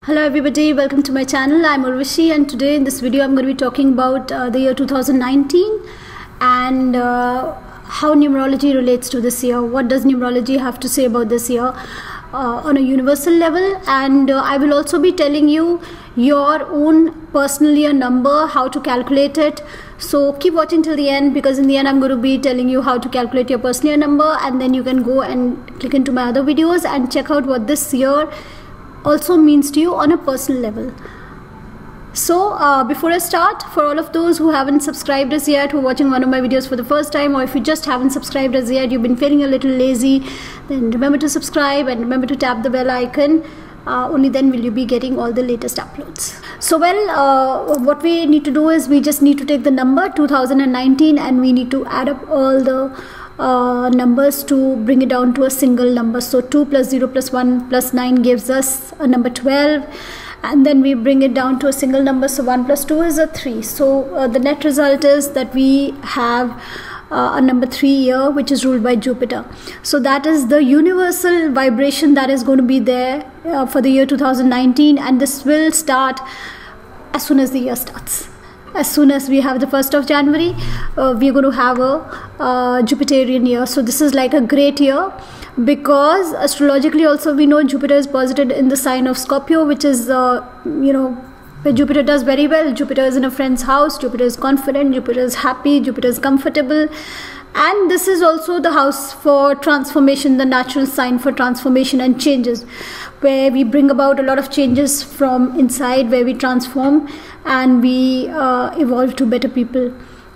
Hello everybody, welcome to my channel. I'm Urvashi and today in this video I'm going to be talking about the year 2019 and how numerology relates to this year. What does numerology have to say about this year on a universal level, and I will also be telling you your own personal year number, how to calculate it. So keep watching till the end, because in the end I'm going to be telling you how to calculate your personal year number, and then you can go and click into my other videos and check out what this year also means to you on a personal level. So before I start, for all of those who haven't subscribed as yet, who are watching one of my videos for the first time, or if you just haven't subscribed as yet, you've been feeling a little lazy, then remember to subscribe and remember to tap the bell icon. Only then will you be getting all the latest uploads. So what we need to do is we just need to take the number 2019 and we need to add up all the numbers to bring it down to a single number. So 2 plus 0 plus 1 plus 9 gives us a number 12, and then we bring it down to a single number. So 1 plus 2 is a 3. So the net result is that we have a number 3 here, which is ruled by Jupiter. So that is the universal vibration that is going to be there for the year 2019, and this will start as soon as the year starts. As soon as we have the 1st of January, we are going to have a Jupiterian year. So this is like a great year, because astrologically also we know Jupiter is posited in the sign of Scorpio, which is where Jupiter does very well. Jupiter is in a friend's house, Jupiter is confident, Jupiter is happy, Jupiter is comfortable. And this is also the house for transformation, the natural sign for transformation and changes, where we bring about a lot of changes from inside, where we transform and we evolve to better people.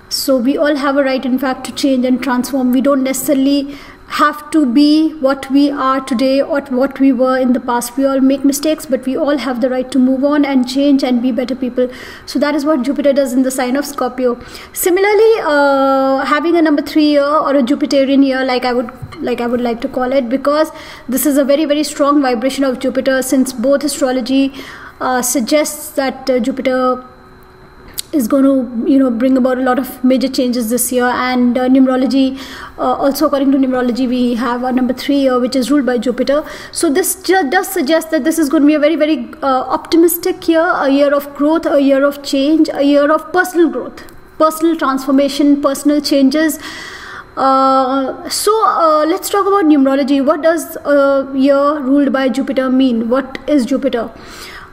So we all have a right, in fact, to change and transform. We don't necessarily have to be what we are today or what we were in the past. We all make mistakes, but we all have the right to move on and change and be better people. So that is what Jupiter does in the sign of Scorpio. Similarly, having a number 3 year or a Jupiterian year, like I would like to call it, because this is a very, very strong vibration of Jupiter, since both astrology suggests that Jupiter is going to bring about a lot of major changes this year. And numerology, also according to numerology, we have a number 3 year, which is ruled by Jupiter. So this does suggest that this is going to be a very, very optimistic year, a year of growth, a year of change, a year of personal growth, personal transformation, personal changes. So let's talk about numerology. What does a year ruled by Jupiter mean? What is Jupiter?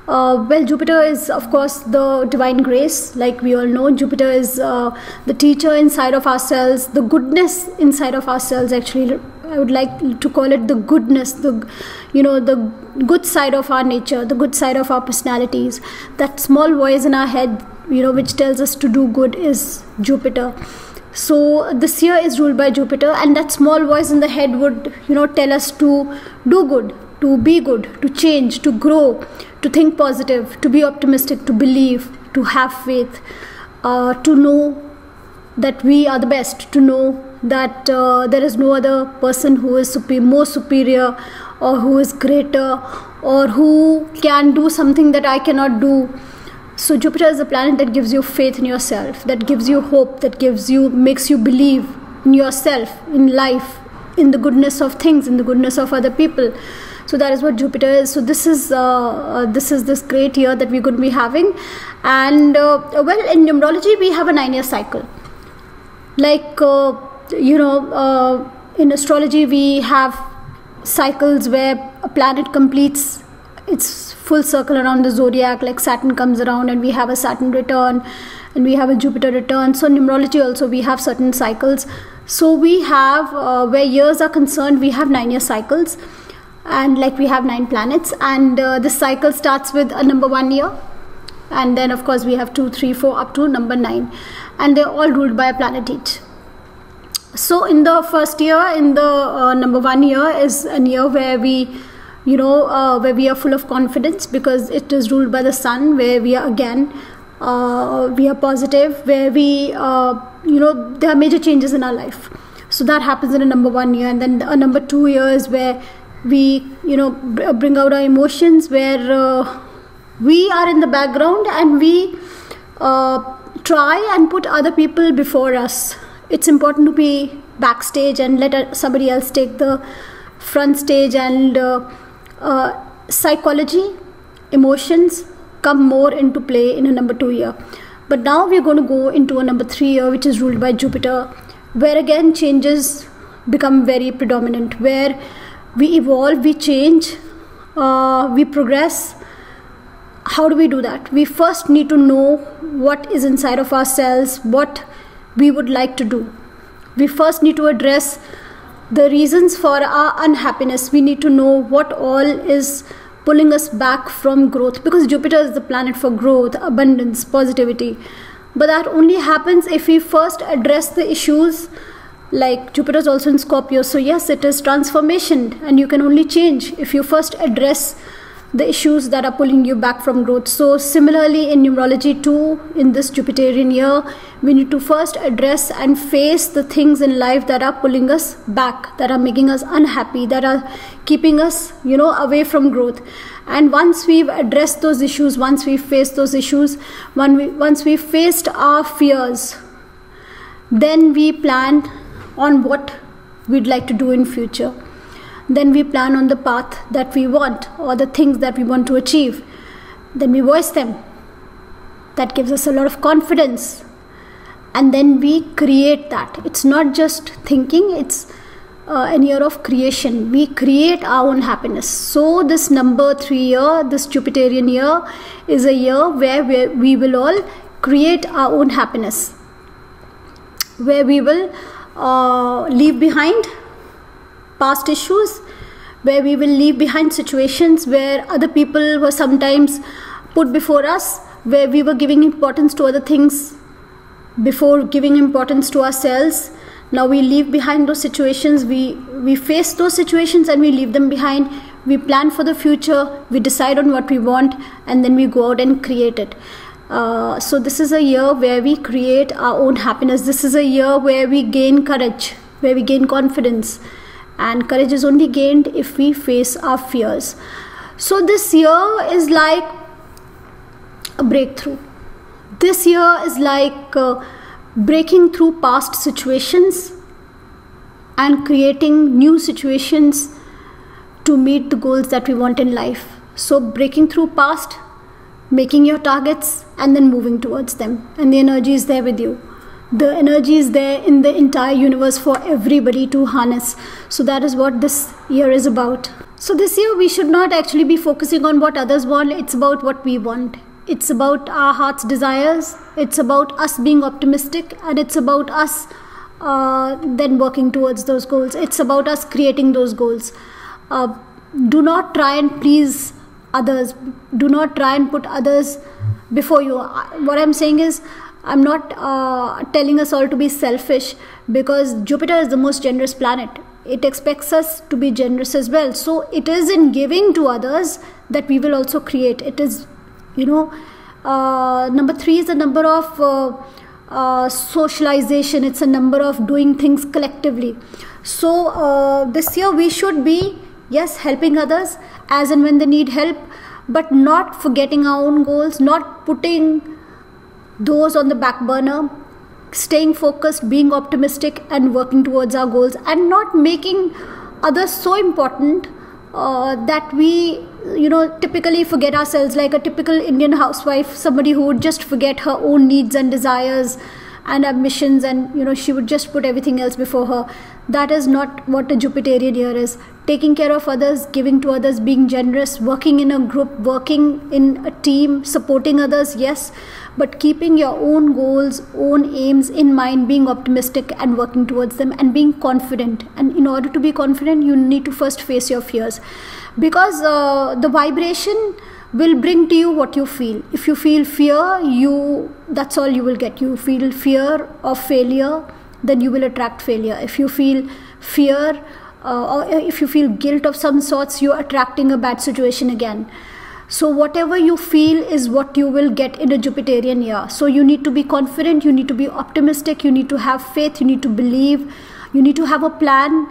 Well, Jupiter is, of course, the divine grace. Like we all know, Jupiter is the teacher inside of ourselves, the goodness inside of ourselves. Actually, I would like to call it the goodness, the good side of our nature, the good side of our personalities. That small voice in our head, which tells us to do good, is Jupiter. So this year is ruled by Jupiter, and that small voice in the head would, tell us to do good, to be good, to change, to grow, to think positive, to be optimistic, to believe, to have faith, to know that we are the best, to know that there is no other person who is more superior, or who is greater, or who can do something that I cannot do. So Jupiter is a planet that gives you faith in yourself, that gives you hope, that makes you believe in yourself, in life, in the goodness of things, in the goodness of other people. So that is what Jupiter is. So this is this great year that we're going to be having. And well, in numerology we have a 9-year cycle. Like in astrology we have cycles where a planet completes its full circle around the zodiac, like Saturn comes around and we have a Saturn return and we have a Jupiter return. So in numerology also we have certain cycles. So we have where years are concerned, we have 9-year cycles, and like we have 9 planets, and this cycle starts with a number 1 year, and then of course we have 2, 3, 4 up to number 9, and they're all ruled by a planet each. So in the first year, in the number 1 year, is a year where we where we are full of confidence, because it is ruled by the sun, where we are again we are positive, where we there are major changes in our life. So that happens in a number 1 year. And then a number 2 year is where we bring out our emotions, where we are in the background and we try and put other people before us. It's important to be backstage and let somebody else take the front stage. And psychology emotions come more into play in a number 2 year. But now we're going to go into a number 3 year, which is ruled by Jupiter, where again changes become very predominant, where we evolve, we change, we progress. How do we do that? We first need to know what is inside of ourselves, what we would like to do. We first need to address the reasons for our unhappiness. We need to know what all is pulling us back from growth, because Jupiter is the planet for growth, abundance, positivity. But that only happens if we first address the issues. Like Jupiter is also in Scorpio, so yes, it is transformation, and you can only change if you first address the issues that are pulling you back from growth. So similarly in numerology too, in this Jupiterian year, we need to first address and face the things in life that are pulling us back, that are making us unhappy, that are keeping us, away from growth. And once we've addressed those issues, once we've faced those issues, once we've faced our fears, then we plan on what we'd like to do in future. Then we plan on the path that we want, or the things that we want to achieve. Then we voice them. That gives us a lot of confidence. And then we create that. It's not just thinking, it's an year of creation. We create our own happiness. So this number 3 year, this Jupiterian year, is a year where we will all create our own happiness, where we will leave behind past issues, where we will leave behind situations where other people were sometimes put before us, where we were giving importance to other things before giving importance to ourselves. Now we leave behind those situations, we face those situations and we leave them behind. We plan for the future, we decide on what we want, and then we go out and create it. So this is a year where we create our own happiness. This is a year where we gain courage, where we gain confidence. And courage is only gained if we face our fears. So this year is like a breakthrough. This year is like breaking through past situations and creating new situations to meet the goals that we want in life. So breaking through past, making your targets, and then moving towards them. And the energy is there with you. The energy is there in the entire universe for everybody to harness. So that is what this year is about. So this year we should not actually be focusing on what others want. It's about what we want. It's about our heart's desires. It's about us being optimistic, and it's about us then working towards those goals. It's about us creating those goals. Do not try and please others. Do not try and put others before you. What I'm saying is, I'm not telling us all to be selfish, because Jupiter is the most generous planet. It expects us to be generous as well. So it is in giving to others that we will also create. It is, number 3 is a number of socialization. It's a number of doing things collectively. So this year we should be, yes, helping others as and when they need help, but not forgetting our own goals, not putting those on the back burner, staying focused, being optimistic, and working towards our goals, and not making others so important that we typically forget ourselves, like a typical Indian housewife, somebody who would just forget her own needs and desires and ambitions, and she would just put everything else before her. That is not what a Jupiterian year is. Taking care of others, giving to others, being generous, working in a group, working in a team, supporting others, yes, but keeping your own goals, own aims in mind, being optimistic and working towards them, and being confident. And in order to be confident, you need to first face your fears, because the vibration will bring to you what you feel. If you feel fear, that's all you will get. You feel fear of failure, then you will attract failure. If you feel fear or if you feel guilt of some sorts, you're attracting a bad situation again. So whatever you feel is what you will get in a Jupiterian year. So you need to be confident, you need to be optimistic, you need to have faith, you need to believe, you need to have a plan,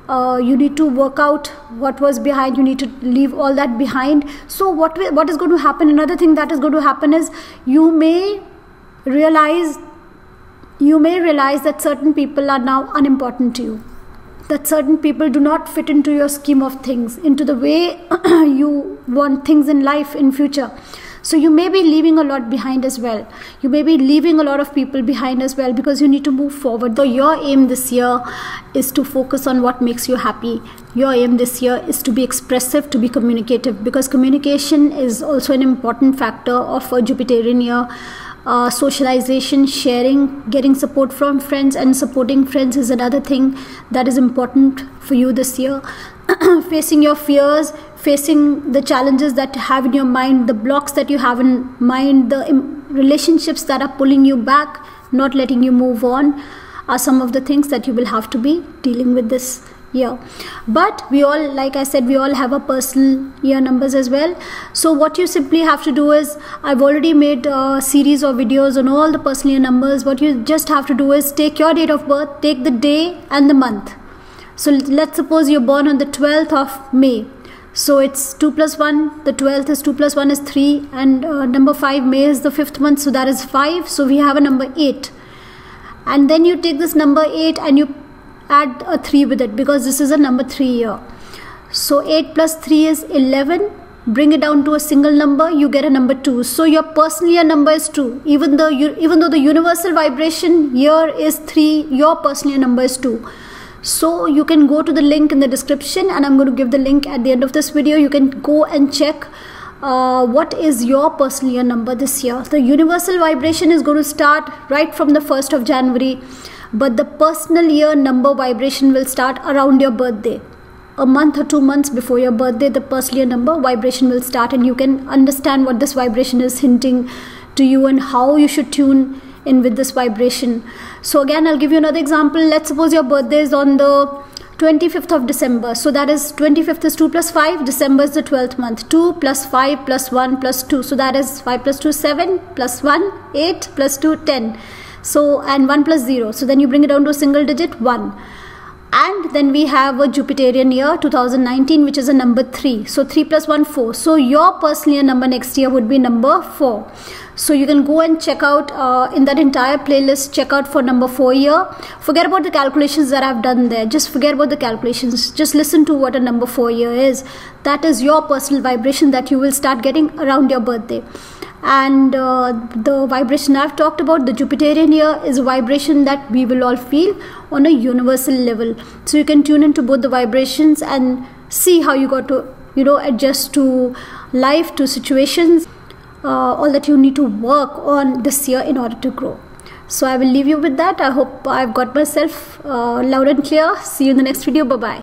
you need to work out what was behind, you need to leave all that behind. So what is going to happen, another thing that is going to happen is you may realize that certain people are now unimportant to you. that certain people do not fit into your scheme of things, into the way you want things in life in future. So you may be leaving a lot behind as well. You may be leaving a lot of people behind as well, because you need to move forward. Though your aim this year is to focus on what makes you happy. Your aim this year is to be expressive, to be communicative, because communication is also an important factor of a Jupiterian year. Socialization, sharing, getting support from friends and supporting friends is another thing that is important for you this year. Facing your fears, facing the challenges that you have in your mind, the blocks that you have in mind, the relationships that are pulling you back, not letting you move on, are some of the things that you will have to be dealing with this year. But we all, like I said, we all have our personal year numbers as well. So what you simply have to do is, I've already made a series of videos on all the personal year numbers. What you just have to do is take your date of birth, take the day and the month. So let's suppose you're born on the 12th of May. So it's 2 plus 1, the 12th is 2 plus 1 is 3, and number 5, May is the 5th month, so that is 5. So we have a number 8. And then you take this number 8 and you add a 3 with it, because this is a number 3 year. So 8 plus 3 is 11. Bring it down to a single number, you get a number 2. So your personal year number is 2. Even though the universal vibration year is 3, your personal year number is 2. So you can go to the link in the description, and I'm going to give the link at the end of this video. You can go and check what is your personal year number this year. The universal vibration is going to start right from the 1st of January, but the personal year number vibration will start around your birthday. A month or 2 months before your birthday, the personal year number vibration will start, and you can understand what this vibration is hinting to you and how you should tune in with this vibration. So again, I'll give you another example. Let's suppose your birthday is on the 25th of December. So that is 25th is 2 plus 5. December is the 12th month. 2 plus 5 plus 1 plus 2. So that is 5 plus 2 7 plus 1 8 plus 2 10. So and 1 plus 0. So then you bring it down to a single digit 1. And then we have a Jupiterian year 2019, which is a number 3. So 3 plus 1 4. So your personal year number next year would be number 4. So you can go and check out in that entire playlist, check out for number 4 year. Forget about the calculations that I've done there. Just forget about the calculations. Just listen to what a number 4 year is. That is your personal vibration that you will start getting around your birthday. And the vibration I've talked about, the Jupiterian year, is a vibration that we will all feel on a universal level. So you can tune into both the vibrations and see how you got to, adjust to life, to situations, all that you need to work on this year in order to grow. So I will leave you with that. I hope I've got myself loud and clear. See you in the next video. Bye-bye.